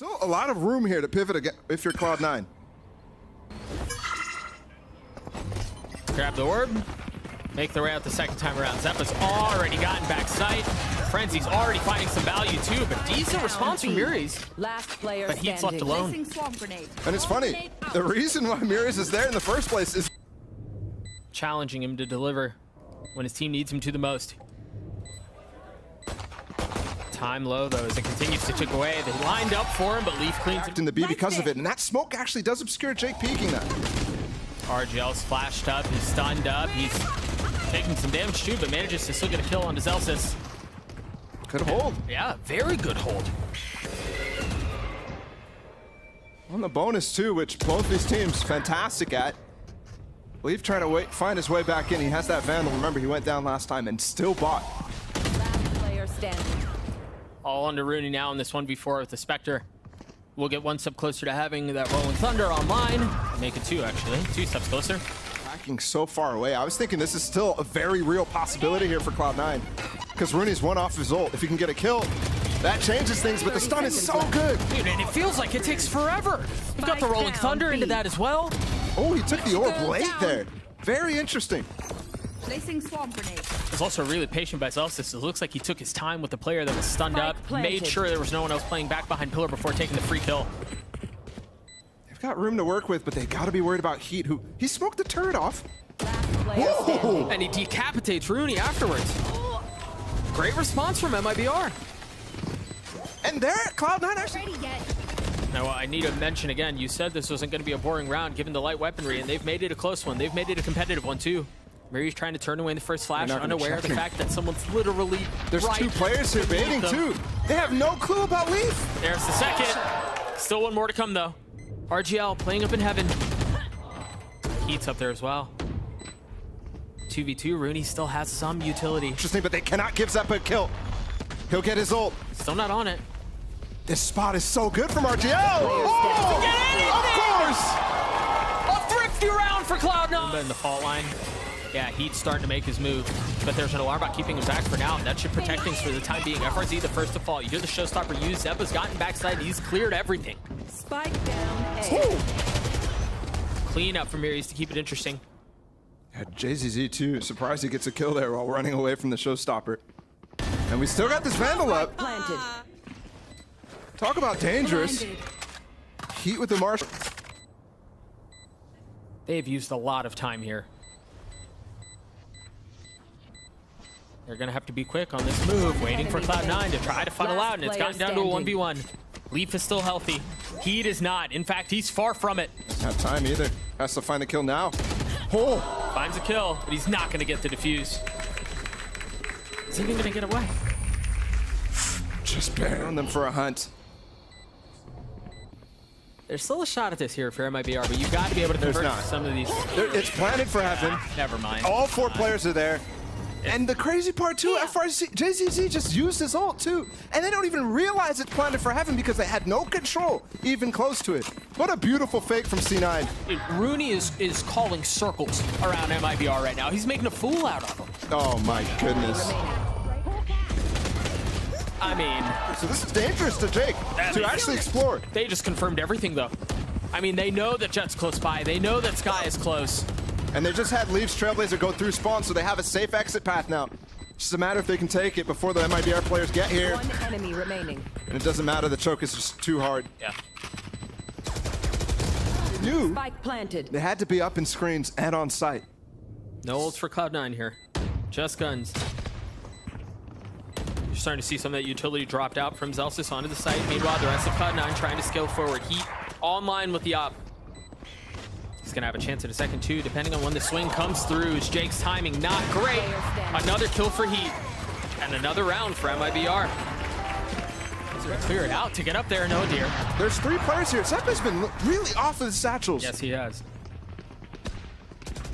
Still a lot of room here to pivot again if you're Cloud9. Grab the orb, make the way out the second time around. Zeppa's already gotten back sight. Frenzy's already finding some value too, but decent response from Muri's. But Heat's left alone. And it's funny, the reason why Muri's is there in the first place is challenging him to deliver when his team needs him to the most. Time low though as it continues to tick away. They lined up for him, but Leaf cleans him in the B because of it, and that smoke actually does obscure Jake peeking that. RGL's flashed up, he's stunned up, he's taking some damage too, but manages to still get a kill onto Zelsis. Good hold. Yeah, very good hold. On the bonus too, which both these teams fantastic at. Leaf trying to find his way back in. He has that Vandal. Remember, he went down last time and still bought. Last player standing. All under Rooney now in this 1v4 with the Spectre. We'll get one step closer to having that Rolling Thunder online. Make it two, actually. 2 steps closer. Tracking so far away. I was thinking this is still a very real possibility here for Cloud9. Because Rooney's one off his ult. If he can get a kill, that changes things, but the stun is so good. Dude, and it feels like it takes forever. We've got the Rolling Thunder into that as well. Oh, he took the orb late there. Very interesting. Placing swamp grenade. Was also really patient by Zelsis. It looks like he took his time with the player that was stunned up, made sure there was no one else playing back behind Pillar before taking the free kill. They've got room to work with, but they got to be worried about Heat, who he smoked the turret off. And he decapitates Rooney afterwards. Great response from MIBR. And there, Cloud9 actually. Now, I need to mention again, you said this wasn't going to be a boring round given the light weaponry, and they've made it a close one. They've made it a competitive one, too. Murray's trying to turn away in the first flash, unaware of the fact that someone's literally There's right 2 players here baiting, too. They have no clue about Leaf. There's the second. Still one more to come, though. RGL playing up in heaven. Heat's up there as well. 2v2, Rooney still has some utility. Interesting, but they cannot give Zeppa a kill. He'll get his ult. Still not on it. This spot is so good from RGL. Oh, of course! A thrifty round for Cloud9. In the fault line. Yeah, Heat's starting to make his move, but there's an alarm bot keeping him back for now, and that should protect things for the time being. FRZ the first to fall. You hear the showstopper use. Zeppa's gotten backside. He's cleared everything. Spike down A. Clean up from Muri's to keep it interesting. Yeah, JZZ too. Surprised he gets a kill there while running away from the showstopper. And we still got this Vandal up. Planted. Talk about dangerous. Heat with the Marshal. They've used a lot of time here. They're going to have to be quick on this move, waiting for Cloud9 to try to funnel out, and it's gotten down to a 1v1. Leaf is still healthy. Heat is not. In fact, he's far from it. Doesn't have time either. Has to find the kill now. Oh! Finds a kill, but he's not going to get the defuse. Is he even going to get away? Just barely on them for a hunt. There's still a shot at this here for MIBR, but you've got to be able to convert some of these. It's planted for heaven. Never mind. All 4 players are there. And the crazy part too, FRZ, JZZ just used his ult too. And they don't even realize it's planted for heaven because they had no control even close to it. What a beautiful fake from C9. Rooney is calling circles around MIBR right now. He's making a fool out of them. Oh my goodness. I mean, so this is dangerous to Jake to actually explore. They just confirmed everything though. I mean, they know that Jet's close by. They know that Sky is close. And they just had Leaf's Trailblazer go through spawn, so they have a safe exit path now. It's just a matter if they can take it before the MIBR players get here. 1 enemy remaining. And it doesn't matter, the choke is just too hard. Yeah. They knew Spike planted. they had to be up in screens and on site. No ults for Cloud9 here. Just guns. You're starting to see some of that utility dropped out from Zelsis onto the site. Meanwhile, the rest of Cloud9 trying to scale forward. Heat online with the op. He's gonna have a chance at a second too, depending on when the swing comes through. Is Jake's timing not great? Another kill for Heat, and another round for MIBR. He's gonna clear it out to get up there. No, dear. There's 3 players here. Zeppa's been really off of the satchels. Yes, he has.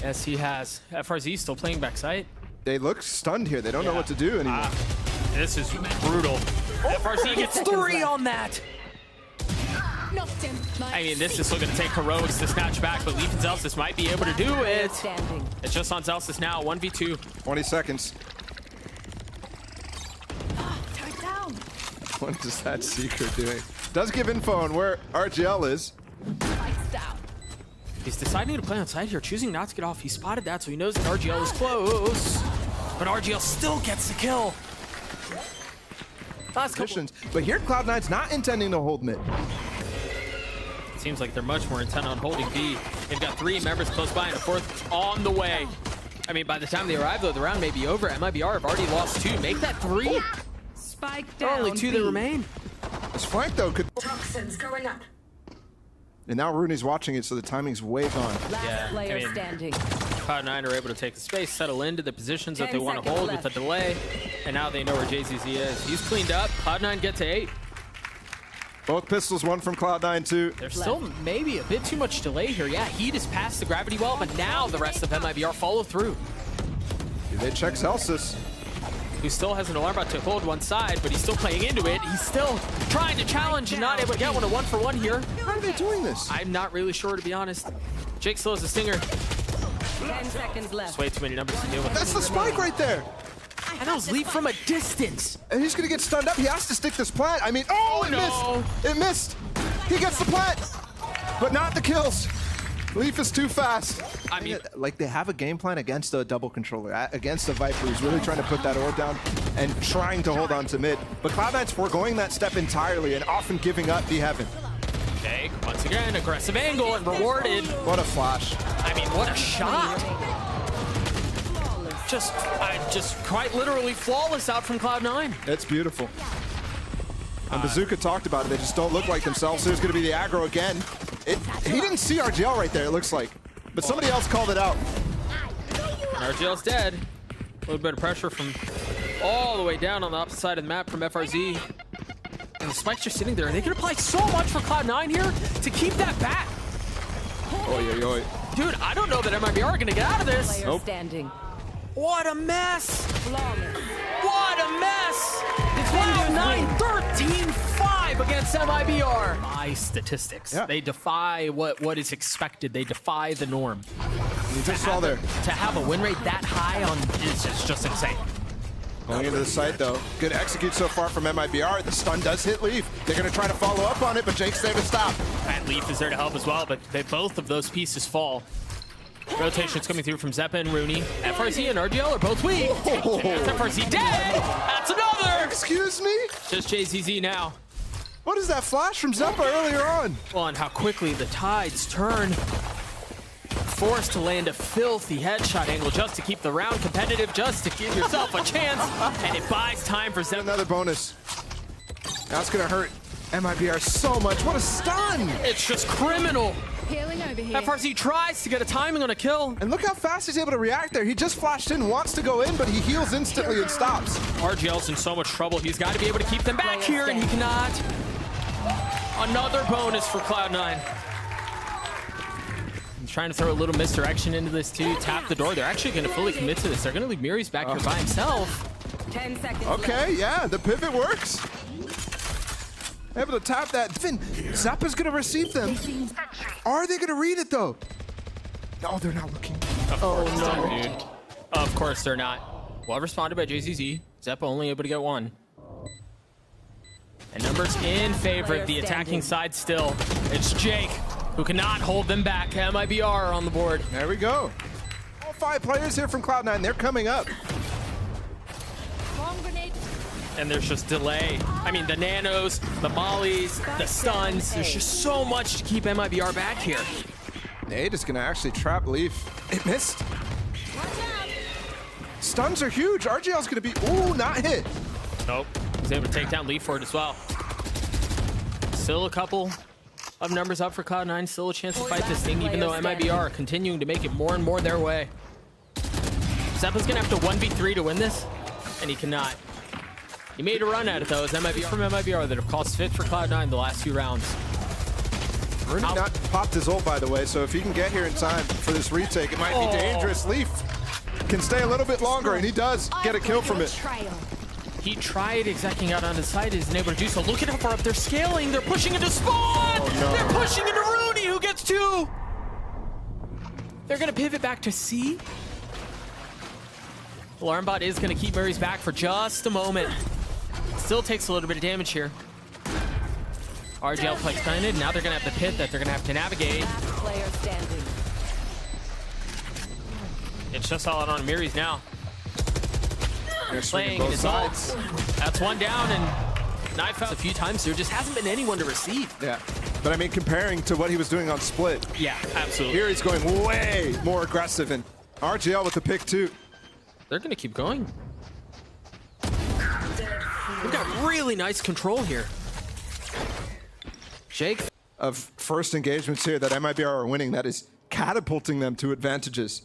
Yes, he has. FRZ still playing backside. They look stunned here. They don't know what to do anymore. This is brutal. FRZ gets 3 on that. I mean, this is still going to take heroics to snatch back, but Leaf and Zelsis might be able to do it. It's just on Zelsis now, 1v2. 20 seconds. What is that Seeker doing? does give info on where RGL is. Spikes down. He's deciding to play on side here, choosing not to get off. He spotted that, so he knows that RGL is close. But RGL still gets the kill. Last couple. Positions. But here, Cloud9's not intending to hold mid. Seems like they're much more intent on holding B. They've got 3 members close by and a 4th on the way. I mean, by the time they arrive, though, the round may be over. MIBR have already lost 2. Make that 3. Spike There are down. only 2 that remain. This flank, though, could... Toxins going up. And now Rooney's watching it, so the timing's way gone. Last Yeah, player I mean- standing. Cloud9 are able to take the space, settle into the positions that 10 they want to seconds hold left. with a delay. And now they know where JZZ is. He's cleaned up. Cloud9 get to 8. Both pistols, one from Cloud9, too. There's still maybe a bit too much delay here. Yeah, Heat is past the gravity well, but now the rest of MIBR follow through. Do they check Celsius? Who still has an alarm bot to hold one side, but he's still playing into it. He's still trying to challenge and not able to get one a 1-for-1 here. How are they doing this? I'm not really sure, to be honest. Jake still has a stinger. 10 seconds left. It's way too many numbers to deal with. That's the spike right there. And that was leap from a distance. And he's gonna get stunned up. He has to stick this plant. I mean, oh, it no. missed. It missed. He gets the plant, but not the kills. Leaf is too fast. I mean, Like, they have a game plan against a double controller, against a Viper who's really trying to put that orb down and trying to hold on to mid. But Cloud9's foregoing that step entirely and often giving up the heaven. Jake, once again, aggressive angle and rewarded. What a flash. I mean, what a shot. Just quite literally flawless out from Cloud9. It's beautiful. And Bazooka talked about it. They just don't look like themselves. Here's going to be the aggro again. He didn't see RGL right there, it looks like. But somebody else called it out. And RGL's dead. A little bit of pressure from all the way down on the opposite side of the map from FRZ. And the spike's just sitting there. They can apply so much for Cloud9 here to keep that back. Oy, oy, oy. Dude, I don't know that MIBR are going to get out of this. Player standing. What a mess. Flawless. What a mess! Cloud9 13-5 against MIBR. By statistics, Yeah. they defy what is expected. They defy the norm. You just saw there. To have a win rate that high on is just insane. Going into the site, though. Good execute so far from MIBR. The stun does hit Leaf. They're going to try to follow up on it, but Jake's there to stop. And Leaf is there to help as well, but both of those pieces fall. Rotations coming through from Zeppa and Rooney. FRZ and RGL are both weak. Oh. That's FRZ dead. That's another. Excuse me? Just JZZ now. What is that flash from Zeppa earlier on? Well, and how quickly the tides turn. Forced to land a filthy headshot angle just to keep the round competitive, just to give yourself a chance. And it buys time for Zeppa. Another bonus. That's going to hurt MIBR so much. What a stun! It's just criminal. Healing over here. FRZ tries to get a timing on a kill. And look how fast he's able to react there. He just flashed in, wants to go in, but he heals instantly and stops. RGL's in so much trouble. He's got to be able to keep them back here, and he cannot. Another bonus for Cloud9. He's trying to throw a little misdirection into this too. Tap the door. They're actually going to fully commit to this. They're going to leave Muri's back here by himself. 10 seconds Okay, yeah, the pivot works. Able to tap that. Finn, Zappa's going to receive them. Are they going to read it, though? No, they're not looking. Of course not, dude. Of course they're not. Well responded by JZZ. Zeppa only able to get one. And numbers in favor of the attacking side still. It's Jake, who cannot hold them back. MIBR on the board. There we go. All 5 players here from Cloud9. They're coming up. Bomb grenade. And there's just delay. I mean, the nanos, the mollies, the stuns. There's just so much to keep MIBR back here. Nate is going to actually trap Leaf. It missed. Stuns are huge. RGL's going to be, ooh, not hit. Nope. He's able to take down Leaf for it as well. Still a couple of numbers up for Cloud9. Still a chance to fight this thing, even though MIBR are continuing to make it more and more their way. Zeppa's going to have to 1v3 to win this, and he cannot. He made a run at it, though, as MIBR from MIBR that have caused fit for Cloud9 the last few rounds. Rooney not popped his ult, by the way, so if he can get here in time for this retake, it might be dangerous. Leaf can stay a little bit longer, and he does get a kill from it. He tried executing out on the side, isn't able to do so. Look at how far up they're scaling. They're pushing into Spawn. Oh, no. They're pushing into Rooney, who gets 2. They're going to pivot back to C. Alarmbot is going to keep Murray's back for just a moment. Still takes a little bit of damage here. RGL play planted. Now they're going to have the pit that they're going to have to navigate. Last player standing. It's just all out on Miris now. They're swinging Playing both his ult. sides. That's one down, and Knife out a few times. There just hasn't been anyone to receive. Yeah, but I mean, comparing to what he was doing on Split, Yeah, absolutely. here he's going way more aggressive, and RGL with the pick too. They're going to keep going. We've got really nice control here. Jake. Of first engagements here that MIBR are winning, that is catapulting them to advantages.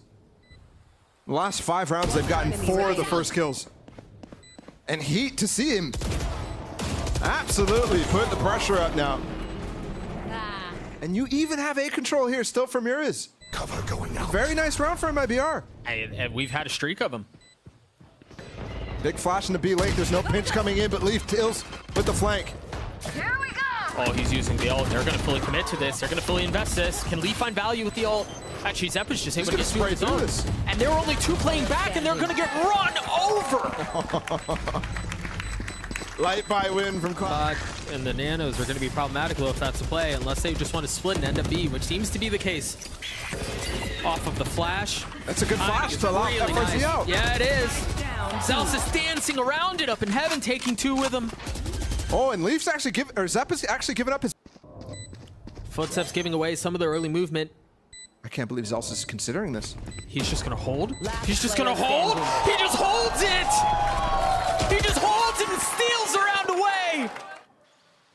The last 5 rounds, they've gotten 4 of the first kills. And Heat, to see him absolutely put the pressure up now. And you even have A control here still for Miris. Cover going out. Very nice round for MIBR. And we've had a streak of them. Big flash in the B lane. There's no pinch coming in, but Leaf deals with the flank. Here we go. Oh, he's using the ult. They're going to fully commit to this. They're going to fully invest this. Can Leaf find value with the ult? Actually, Zeppa's just able to get through his own. And there are only 2 playing back, and they're going to get run over. Light by win from Cloud. And the Nanos are going to be problematic though if that's the play, unless they just want to split and end up B, which seems to be the case. Off of the flash. That's a good flash to lock that Really first nice. out. Yeah, it is. Down. Zels is dancing around it up in heaven, taking 2 with him. Oh, and Leaf's actually Zeppa's actually giving up his. Footsteps giving away some of the early movement. I can't believe Zels is considering this. He's just going to hold. Last He's just going to player hold. standing. He just holds it. He just holds it and steals around away.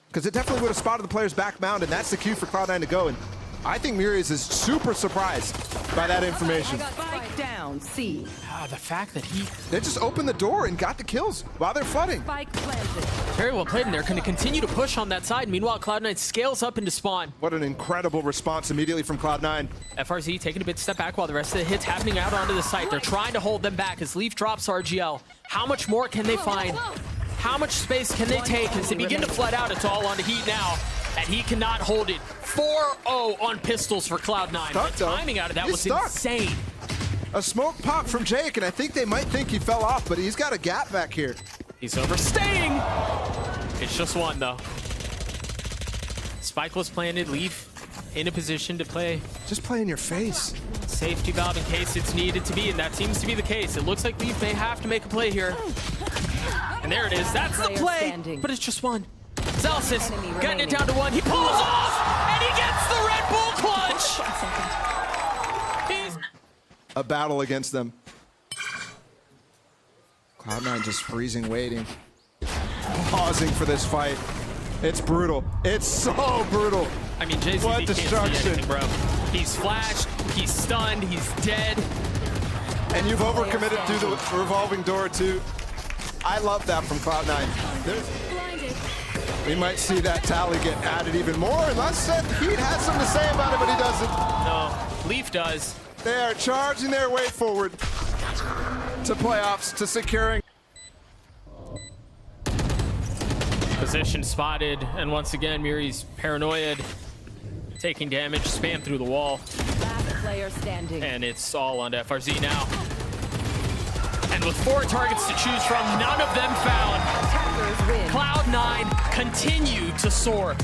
Because it definitely would have spotted the player's back mound, and that's the cue for Cloud9 to go. And I think Miris is super surprised by that information. Spike down. C. The fact that he They just opened the door and got the kills while they're flooding. Spike planted. very well played, and they're going to continue to push on that side. Meanwhile, Cloud9 scales up into spawn. What an incredible response immediately from Cloud9. FRZ taking a bit step back while the rest of the hits happening out onto the site. They're trying to hold them back as Leaf drops RGL. How much more can they find? How much space can they take as they begin to flood out? It's all on to Heat now, and he cannot hold it. 4-0 on pistols for Cloud9. Stuck, The though. timing out of that He's was stuck. insane. A smoke pop from Jake, and I think they might think he fell off, but he's got a gap back here. He's overstaying. It's just one, though. Spike was planted. Leaf in a position to play Just play in your face. safety valve in case it's needed to be, and that seems to be the case. It looks like Leaf may have to make a play here. And there it is. That's the Player play, standing. but it's just one. Celsius Enemy getting it remaining. down to 1. He pulls off, and he gets the Red Bull clutch. He's A battle against them. Cloud9 just freezing, waiting. Pausing for this fight. It's brutal. It's so brutal. I mean, JCZ What can't see destruction. anything, bro. He's flashed, he's stunned, he's dead. And you've overcommitted through the revolving door, too. I love that from Cloud9. Blinded. We might see that tally get added even more, unless Heat has something to say about it, but he doesn't. No, Leaf does. They are charging their way forward to playoffs, to securing. Position spotted, and once again, Miri's paranoid, taking damage, spam through the wall, Last player standing. and it's all on FRZ now. And with 4 targets to choose from, none of them found. Attackers win. Cloud9 continue to soar.